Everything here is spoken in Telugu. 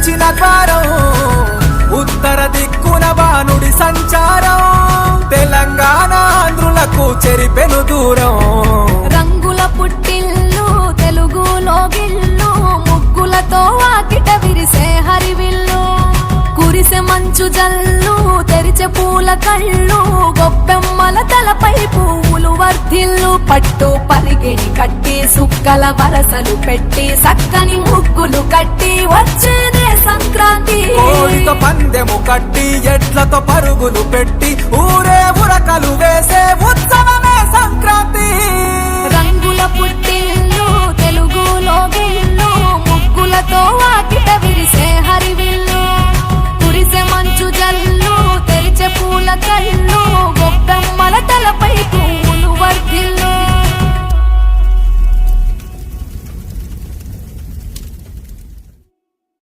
తెరిచిన ద్వారం, ఉత్తర దిక్కున బాణుడి సంచారం, తెలంగాణ ఆంధ్రులకు చెరిపెను దూరం. రంగుల పుట్టిల్లు తెలుగులో గిల్లు, ముగ్గులతో వాకిట విరిసే హరివిల్లు, కురిసె మంచు జల్లు తెరిచే పూల కళ్ళు, గొప్పెమ్మల తలపై పువ్వులు వర్ధిల్లు, పట్టు పరిగిణి కట్టి సుక్కల వరసలు పెట్టి సక్కని ముగ్గులు కట్టి వచ్చేదే సంక్రాంతి. కోడితో పందెము కట్టి ఎడ్లతో పరుగులు పెట్టి ఊరే ఉరకలు వేసే ఉత్సవమే సంక్రాంతి. రంగుల పుట్టిల్లు తెలుగులో గిల్లు, ముగ్గులతో